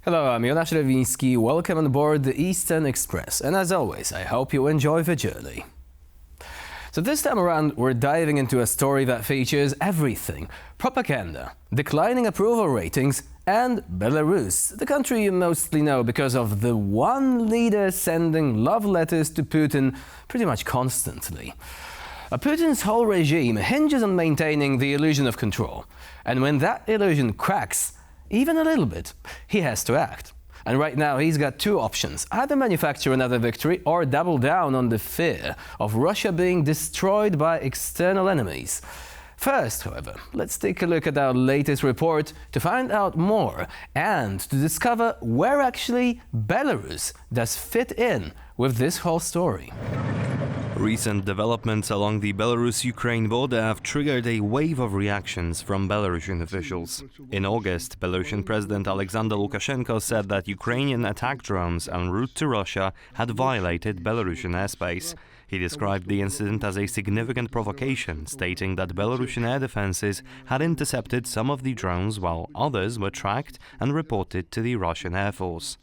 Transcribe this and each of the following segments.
Hello, I'm Jonasz Lewiński. Welcome on board the Eastern Express. And as always, I hope you enjoy the journey. So this time around, we're diving into a story that features everything: propaganda, declining approval ratings, and Belarus, the country you mostly know because of the one leader sending love letters to Putin pretty much constantly. Putin's whole regime hinges on maintaining the illusion of control. And when that illusion cracks, even a little bit, he has to act. And right now he's got two options: either manufacture another victory or double down on the fear of Russia being destroyed by external enemies. First, however, let's take a look at our latest report to find out more and to discover where actually Belarus does fit in with this whole story. Recent developments along the Belarus-Ukraine border have triggered a wave of reactions from Belarusian officials. In August, Belarusian President Alexander Lukashenko said that Ukrainian attack drones en route to Russia had violated Belarusian airspace. He described the incident as a significant provocation, stating that Belarusian air defenses had intercepted some of the drones while others were tracked and reported to the Russian Air Force.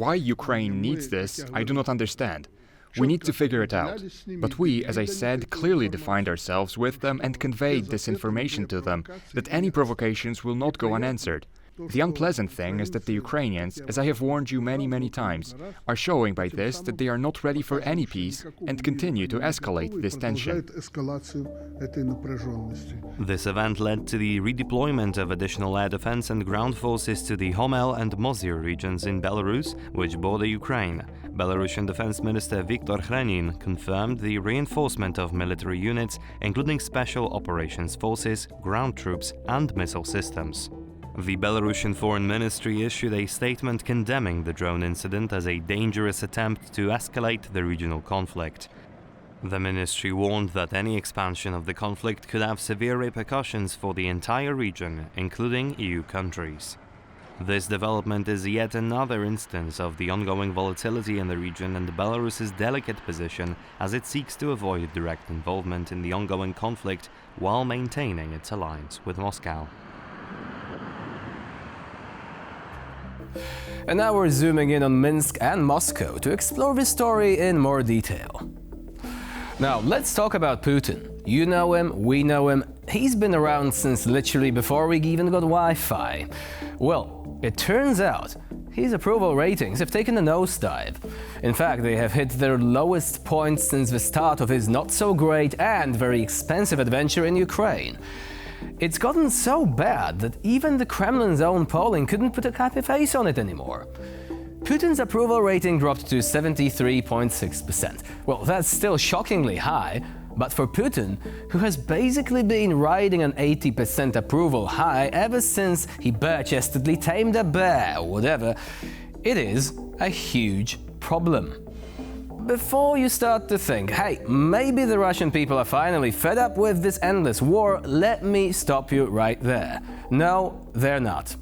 Why Ukraine needs this, I do not understand. We need to figure it out. But we, as I said, clearly defined ourselves with them and conveyed this information to them, that any provocations will not go unanswered. The unpleasant thing is that the Ukrainians, as I have warned you many times, are showing by this that they are not ready for any peace and continue to escalate this tension. This event led to the redeployment of additional air defense and ground forces to the Homel and Mozyr regions in Belarus, which border Ukraine. Belarusian Defense Minister Viktor Hrenin confirmed the reinforcement of military units, including special operations forces, ground troops, and missile systems. The Belarusian Foreign Ministry issued a statement condemning the drone incident as a dangerous attempt to escalate the regional conflict. The ministry warned that any expansion of the conflict could have severe repercussions for the entire region, including EU countries. This development is yet another instance of the ongoing volatility in the region and Belarus's delicate position as it seeks to avoid direct involvement in the ongoing conflict while maintaining its alliance with Moscow. And now we're zooming in on Minsk and Moscow to explore this story in more detail. Now, let's talk about Putin. You know him, we know him. He's been around since literally before we even got Wi-Fi. Well, it turns out his approval ratings have taken a nosedive. In fact, they have hit their lowest point since the start of his not-so-great and very expensive adventure in Ukraine. It's gotten so bad that even the Kremlin's own polling couldn't put a happy face on it anymore. Putin's approval rating dropped to 73.6%. Well, that's still shockingly high, but for Putin, who has basically been riding an 80% approval high ever since he bare-chestedly tamed a bear or whatever, it is a huge problem. Before you start to think, hey, maybe the Russian people are finally fed up with this endless war, let me stop you right there. No, they're not.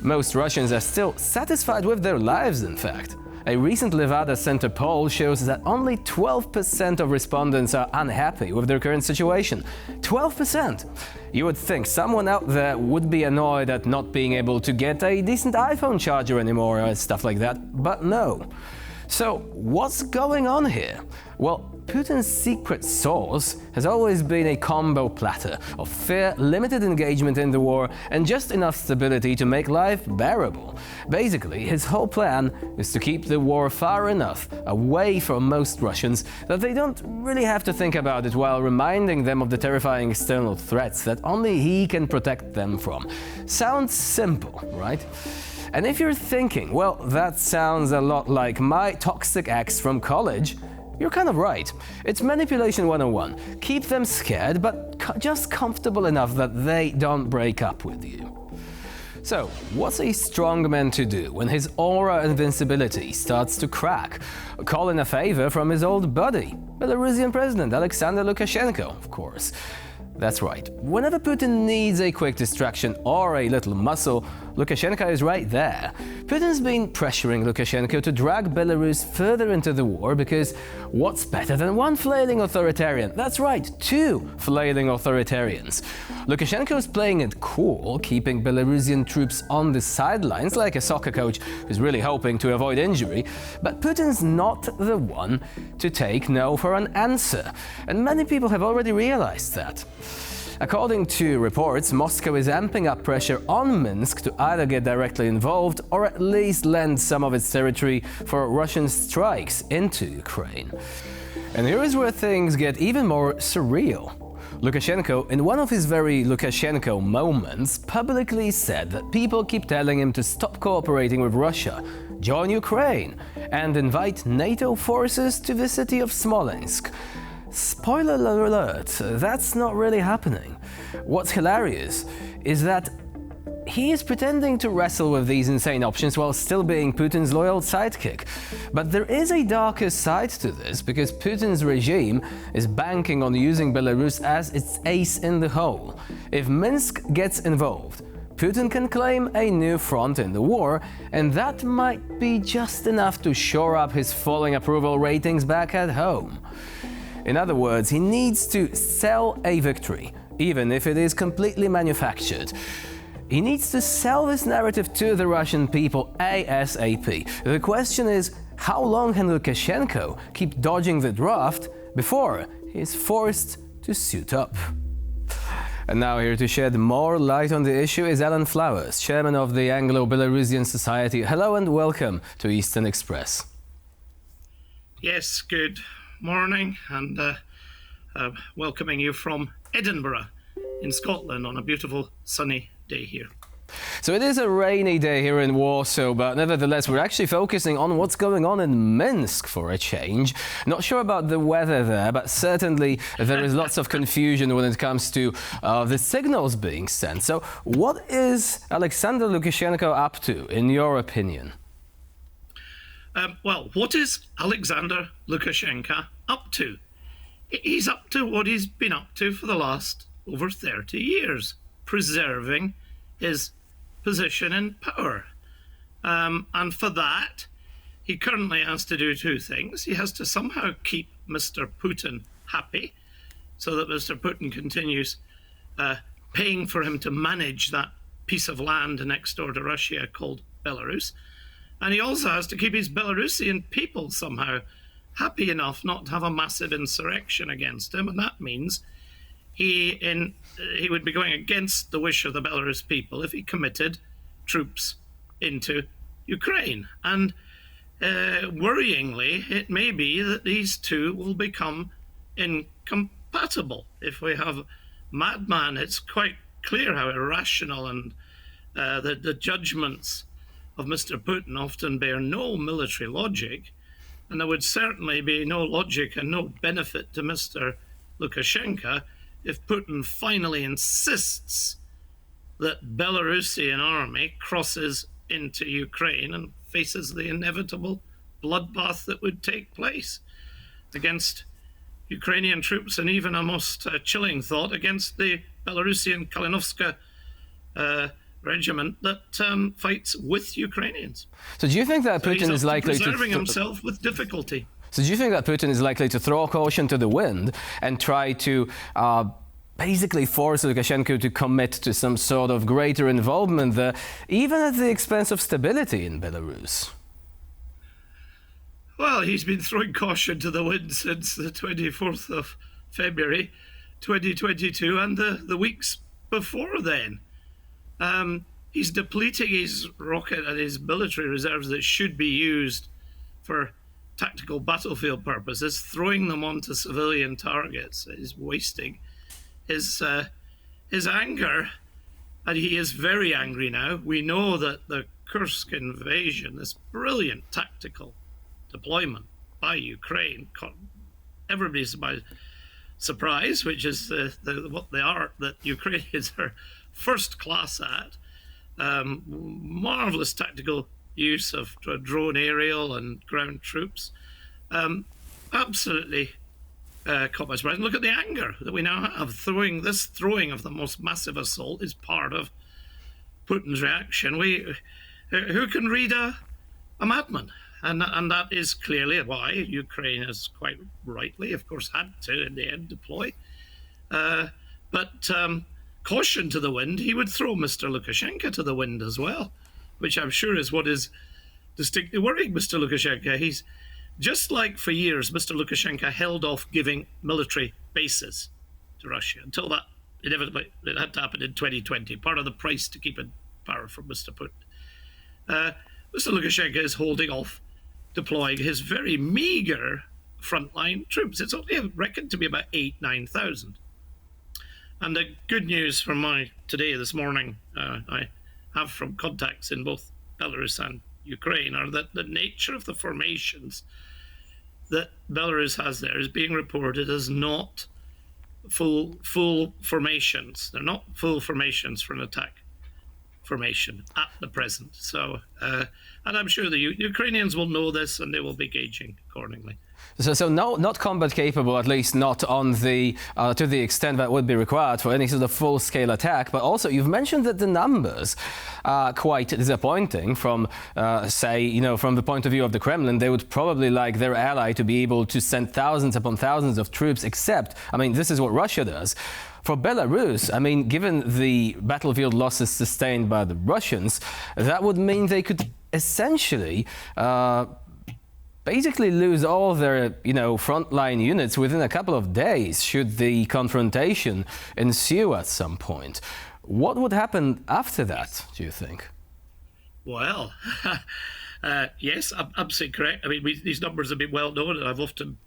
Most Russians are still satisfied with their lives, in fact. A recent Levada Center poll shows that only 12% of respondents are unhappy with their current situation. 12%! You would think someone out there would be annoyed at not being able to get a decent iPhone charger anymore or stuff like that, but no. So, what's going on here? Well, Putin's secret sauce has always been a combo platter of fear, limited engagement in the war, and just enough stability to make life bearable. Basically, his whole plan is to keep the war far enough away from most Russians that they don't really have to think about it while reminding them of the terrifying external threats that only he can protect them from. Sounds simple, right? And if you're thinking, well, that sounds a lot like my toxic ex from college, you're kind of right. It's manipulation 101. Keep them scared, but just comfortable enough that they don't break up with you. So, what's a strong man to do when his aura invincibility starts to crack? Call in a favor from his old buddy, Belarusian President Alexander Lukashenko, of course. That's right. Whenever Putin needs a quick distraction or a little muscle, Lukashenka is right there. Putin's been pressuring Lukashenko to drag Belarus further into the war because what's better than one flailing authoritarian? That's right, two flailing authoritarians. Lukashenko's playing it cool, keeping Belarusian troops on the sidelines like a soccer coach who's really hoping to avoid injury, but Putin's not the one to take no for an answer, and many people have already realized that. According to reports, Moscow is amping up pressure on Minsk to either get directly involved or at least lend some of its territory for Russian strikes into Ukraine. And here is where things get even more surreal. Lukashenko, in one of his very Lukashenko moments, publicly said that people keep telling him to stop cooperating with Russia, join Ukraine, and invite NATO forces to the city of Smolensk. Spoiler alert, that's not really happening. What's hilarious is that he is pretending to wrestle with these insane options while still being Putin's loyal sidekick. But there is a darker side to this, because Putin's regime is banking on using Belarus as its ace in the hole. If Minsk gets involved, Putin can claim a new front in the war, and that might be just enough to shore up his falling approval ratings back at home. In other words, he needs to sell a victory, even if it is completely manufactured. He needs to sell this narrative to the Russian people ASAP. The question is, how long can Lukashenko keep dodging the draft before he is forced to suit up? And now here to shed more light on the issue is Alan Flowers, chairman of the Anglo-Belarusian Society. Hello and welcome to Eastern Express. Yes, good morning, and welcoming you from Edinburgh in Scotland on a beautiful sunny day here. So it is a rainy day here in Warsaw, but nevertheless we're actually focusing on what's going on in Minsk for a change. Not sure about the weather there, but certainly there is lots of confusion when it comes to the signals being sent. So what is Alexander Lukashenko up to, in your opinion? Well, what is Alexander Lukashenko up to? He's up to what he's been up to for the last over 30 years, preserving his position in power. And for that, he currently has to do two things. He has to somehow keep Mr. Putin happy, so that Mr. Putin continues paying for him to manage that piece of land next door to Russia called Belarus. And he also has to keep his Belarusian people somehow happy enough not to have a massive insurrection against him. And that means he would be going against the wish of the Belarus people if he committed troops into Ukraine. And worryingly, it may be that these two will become incompatible. If we have a madman, it's quite clear how irrational and the judgments of Mr. Putin often bear no military logic, and there would certainly be no logic and no benefit to Mr. Lukashenko if Putin finally insists that Belarusian army crosses into Ukraine and faces the inevitable bloodbath that would take place against Ukrainian troops, and even a most chilling thought, against the Belarusian Kalinovska regiment that fights with Ukrainians. So do you think that Putin is likely to preserving himself with difficulty? So do you think that Putin is likely to throw caution to the wind and try to basically force Lukashenko to commit to some sort of greater involvement there, even at the expense of stability in Belarus? Well, he's been throwing caution to the wind since the 24th of February 2022 and the weeks before then. He's depleting his rocket and his military reserves that should be used for tactical battlefield purposes, throwing them onto civilian targets. He's wasting his anger, and he is very angry now. We know that the Kursk invasion, this brilliant tactical deployment by Ukraine, caught everybody by surprise, which is what they are, that Ukrainians are first class at. Marvelous tactical use of drone, aerial and ground troops. Absolutely caught by surprise. And look at the anger that we now have. Throwing of the most massive assault is part of Putin's reaction, who can read a madman? And that is clearly why Ukraine has quite rightly, of course, had to in the end deploy. But caution to the wind, he would throw Mr. Lukashenko to the wind as well, which I'm sure is what is distinctly worrying Mr. Lukashenko. He's just like for years, Mr. Lukashenko held off giving military bases to Russia until that inevitably it had to happen in 2020, part of the price to keep in power from Mr. Putin. Mr. Lukashenko is holding off deploying his very meagre frontline troops. It's only reckoned to be about 9,000. And the good news from this morning, I have from contacts in both Belarus and Ukraine, are that the nature of the formations that Belarus has there is being reported as not full formations. They're not full formations for an attack formation at the present. So, and I'm sure the Ukrainians will know this and they will be gauging accordingly. So no, not combat capable, at least not on the to the extent that would be required for any sort of full-scale attack. But also, you've mentioned that the numbers are quite disappointing from, say, from the point of view of the Kremlin. They would probably like their ally to be able to send thousands upon thousands of troops, except, this is what Russia does. For Belarus, given the battlefield losses sustained by the Russians, that would mean they could essentially basically lose all their, frontline units within a couple of days should the confrontation ensue at some point. What would happen after that, do you think? Well, yes, absolutely correct. These numbers have been well known, and I've often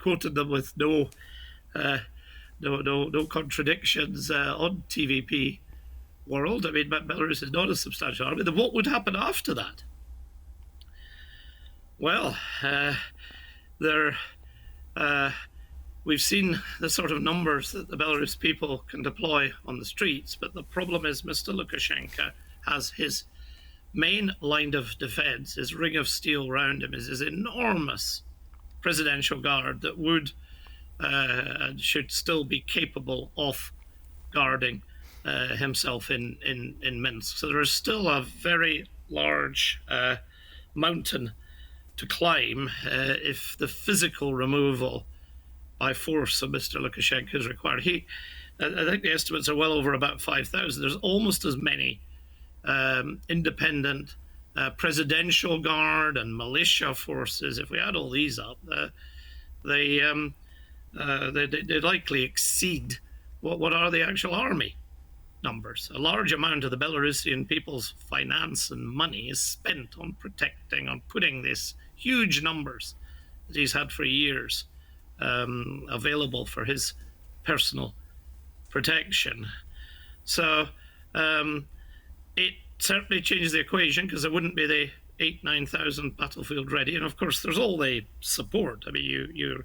quoted them with no contradictions on TVP World. Belarus is not a substantial army. Then what would happen after that? Well, we've seen the sort of numbers that the Belarus people can deploy on the streets, but the problem is Mr. Lukashenko has his main line of defense, his ring of steel around him, is his enormous presidential guard that would and should still be capable of guarding himself in Minsk. So there is still a very large mountain to climb if the physical removal by force of Mr. Lukashenko is required. I think the estimates are well over about 5,000. There's almost as many independent presidential guard and militia forces. If we add all these up, they likely exceed what are the actual army numbers. A large amount of the Belarusian people's finance and money is spent on protecting, on putting these huge numbers that he's had for years available for his personal protection. So it certainly changes the equation, because it wouldn't be the 9,000 battlefield ready. And of course, there's all the support. You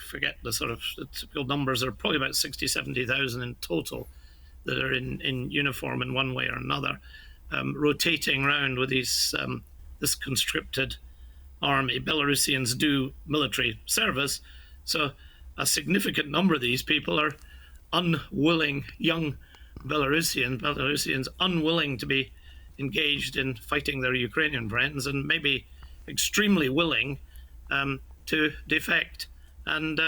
forget the sort of the typical numbers. There are probably about 70,000 in total that are in uniform in one way or another, rotating around with these this conscripted army. Belarusians do military service, so a significant number of these people are unwilling, young Belarusians unwilling to be engaged in fighting their Ukrainian friends, and maybe extremely willing to defect and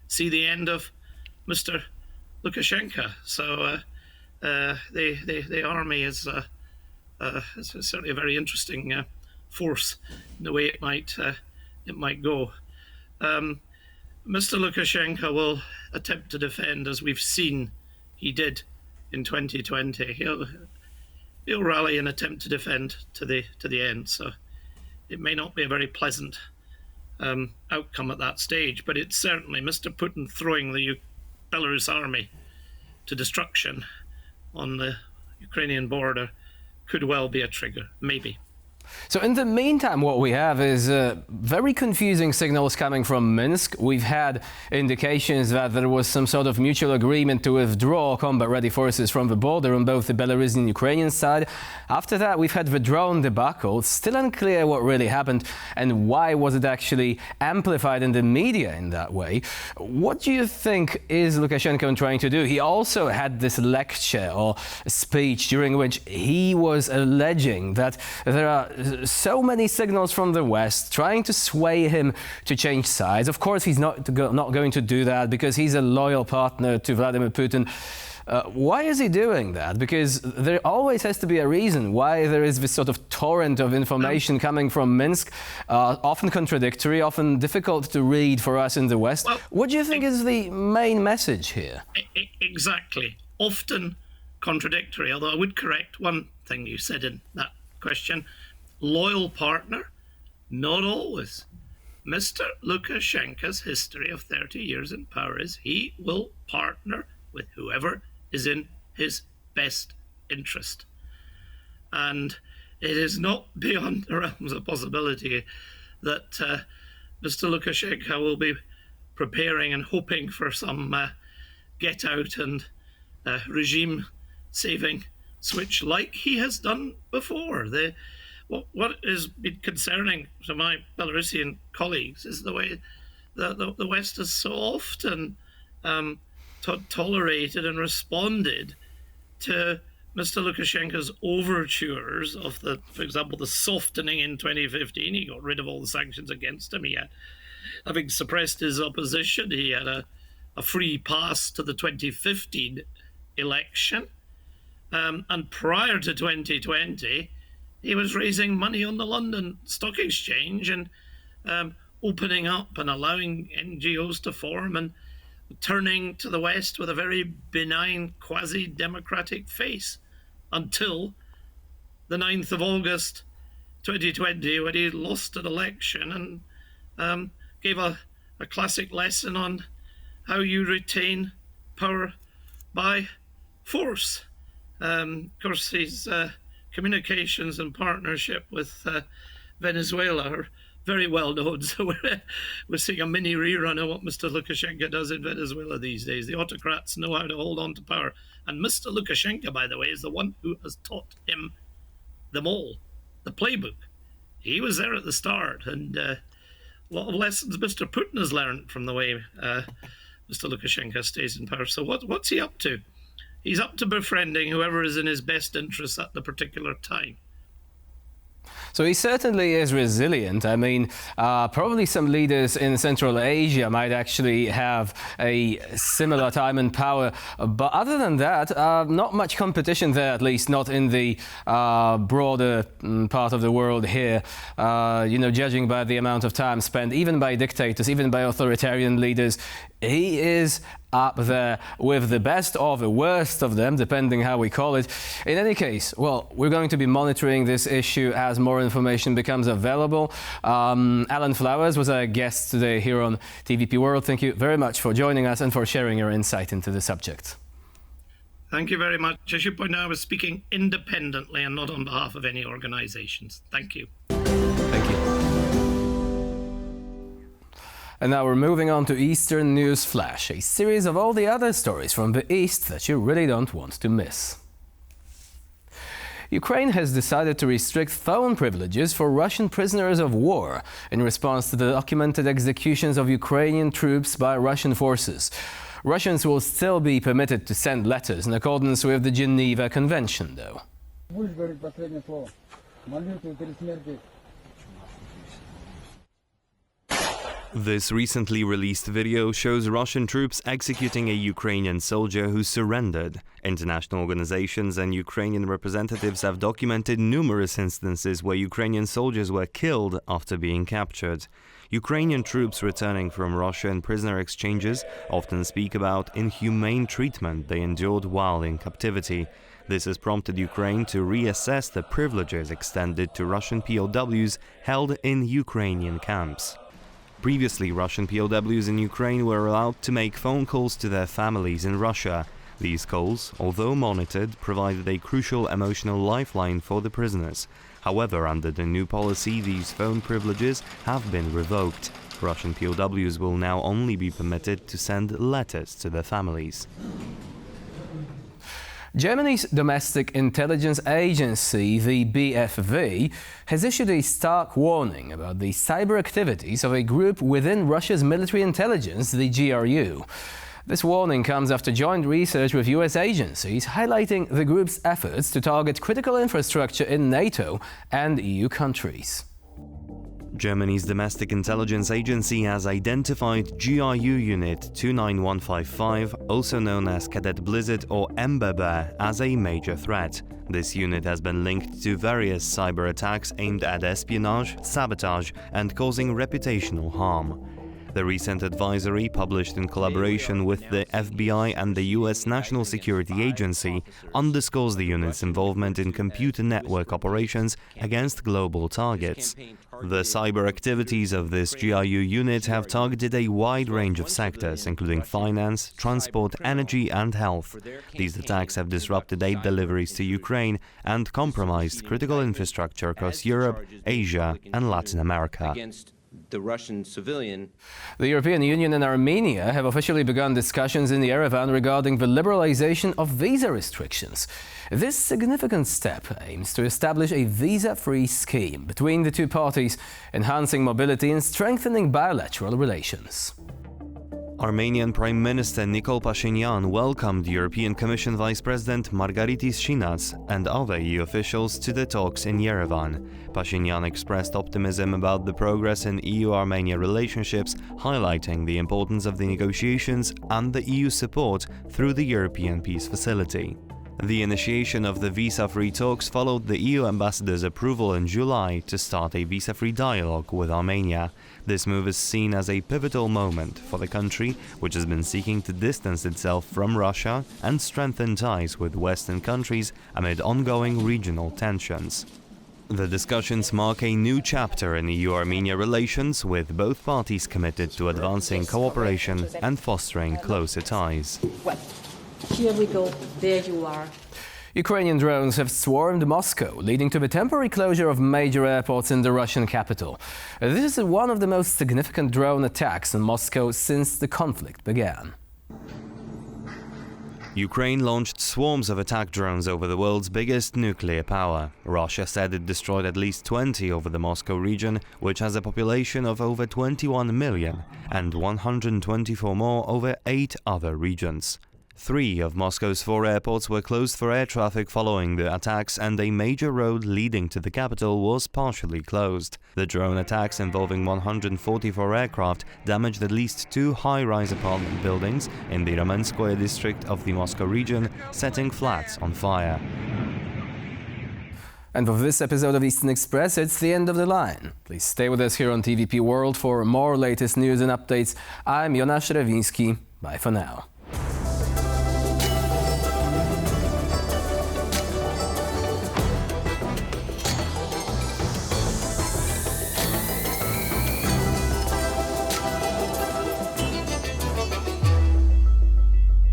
see the end of Mr. Lukashenko. So the army is certainly a very interesting force in the way it might go. Mr. Lukashenko will attempt to defend, as we've seen he did in 2020. He'll rally and attempt to defend to the end. So it may not be a very pleasant outcome at that stage, but it's certainly Mr. Putin throwing the Belarus army to destruction on the Ukrainian border could well be a trigger, maybe. So in the meantime, what we have is very confusing signals coming from Minsk. We've had indications that there was some sort of mutual agreement to withdraw combat-ready forces from the border on both the Belarusian and Ukrainian side. After that, we've had the drone debacle. It's still unclear what really happened and why was it actually amplified in the media in that way. What do you think is Lukashenko trying to do? He also had this lecture or speech during which he was alleging that there are so many signals from the West trying to sway him to change sides. Of course, he's not going to do that because he's a loyal partner to Vladimir Putin. Why is he doing that? Because there always has to be a reason why there is this sort of torrent of information coming from Minsk, often contradictory, often difficult to read for us in the West. Well, what do you think is the main message here? Exactly. Often contradictory, although I would correct one thing you said in that question. Loyal partner? Not always. Mr. Lukashenko's history of 30 years in power is he will partner with whoever is in his best interest. And it is not beyond the realms of possibility that Mr. Lukashenko will be preparing and hoping for some get out and regime-saving switch like he has done before. What has been concerning to my Belarusian colleagues is the way the West has so often tolerated and responded to Mr. Lukashenko's overtures of for example, the softening in 2015. He got rid of all the sanctions against him. He had, having suppressed his opposition, he had a free pass to the 2015 election. And prior to 2020, he was raising money on the London Stock Exchange and opening up and allowing NGOs to form and turning to the West with a very benign, quasi-democratic face until the 9th of August 2020, when he lost an election and gave a classic lesson on how you retain power by force. Of course, his communications and partnership with Venezuela are very well known. So we're seeing a mini rerun of what Mr. Lukashenko does in Venezuela these days. The autocrats know how to hold on to power. And Mr. Lukashenko, by the way, is the one who has taught them all the playbook. He was there at the start, and a lot of lessons Mr. Putin has learned from the way Mr. Lukashenko stays in power. So what's he up to? He's up to befriending whoever is in his best interests at the particular time. So he certainly is resilient. I mean, probably some leaders in Central Asia might actually have a similar time and power. But other than that, not much competition there, at least not in the broader part of the world here. Judging by the amount of time spent, even by dictators, even by authoritarian leaders, he is up there with the best or the worst of them, depending how we call it. In any case, well, we're going to be monitoring this issue as more information becomes available. Alan Flowers was our guest today here on TVP World. Thank you very much for joining us and for sharing your insight into the subject. Thank you very much. I should point out I was speaking independently and not on behalf of any organizations. Thank you. Thank you. And now we're moving on to Eastern News Flash, a series of all the other stories from the East that you really don't want to miss. Ukraine has decided to restrict phone privileges for Russian prisoners of war in response to the documented executions of Ukrainian troops by Russian forces. Russians will still be permitted to send letters in accordance with the Geneva Convention, though. This recently released video shows Russian troops executing a Ukrainian soldier who surrendered. International organizations and Ukrainian representatives have documented numerous instances where Ukrainian soldiers were killed after being captured. Ukrainian troops returning from Russian prisoner exchanges often speak about inhumane treatment they endured while in captivity. This has prompted Ukraine to reassess the privileges extended to Russian POWs held in Ukrainian camps. Previously, Russian POWs in Ukraine were allowed to make phone calls to their families in Russia. These calls, although monitored, provided a crucial emotional lifeline for the prisoners. However, under the new policy, these phone privileges have been revoked. Russian POWs will now only be permitted to send letters to their families. Germany's domestic intelligence agency, the BFV, has issued a stark warning about the cyber activities of a group within Russia's military intelligence, the GRU. This warning comes after joint research with US agencies highlighting the group's efforts to target critical infrastructure in NATO and EU countries. Germany's domestic intelligence agency has identified GRU Unit 29155, also known as Cadet Blizzard or Ember Bear, as a major threat. This unit has been linked to various cyber attacks aimed at espionage, sabotage, and causing reputational harm. The recent advisory, published in collaboration with the FBI and the US National Security Agency, underscores the unit's involvement in computer network operations against global targets. The cyber activities of this GRU unit have targeted a wide range of sectors, including finance, transport, energy and health. These attacks have disrupted aid deliveries to Ukraine and compromised critical infrastructure across Europe, Asia and Latin America. The Russian civilian. The European Union and Armenia have officially begun discussions in Yerevan regarding the liberalization of visa restrictions. This significant step aims to establish a visa-free scheme between the two parties, enhancing mobility and strengthening bilateral relations. Armenian Prime Minister Nikol Pashinyan welcomed European Commission Vice President Margaritis Shinats and other EU officials to the talks in Yerevan. Pashinyan expressed optimism about the progress in EU-Armenia relationships, highlighting the importance of the negotiations and the EU support through the European Peace Facility. The initiation of the visa-free talks followed the EU ambassador's approval in July to start a visa-free dialogue with Armenia. This move is seen as a pivotal moment for the country, which has been seeking to distance itself from Russia and strengthen ties with Western countries amid ongoing regional tensions. The discussions mark a new chapter in EU-Armenia relations, with both parties committed to advancing cooperation and fostering closer ties. Here we go, there you are. Ukrainian drones have swarmed Moscow, leading to the temporary closure of major airports in the Russian capital. This is one of the most significant drone attacks in Moscow since the conflict began. Ukraine launched swarms of attack drones over the world's biggest nuclear power. Russia said it destroyed at least 20 over the Moscow region, which has a population of over 21 million, and 124 more over 8 other regions. 3 of Moscow's 4 airports were closed for air traffic following the attacks, and a major road leading to the capital was partially closed. The drone attacks, involving 144 aircraft, damaged at least 2 high-rise apartment buildings in the Ramenskoye district of the Moscow region, setting flats on fire. And for this episode of Eastern Express, it's the end of the line. Please stay with us here on TVP World for more latest news and updates. I'm Jonasz Rewiński. Bye for now.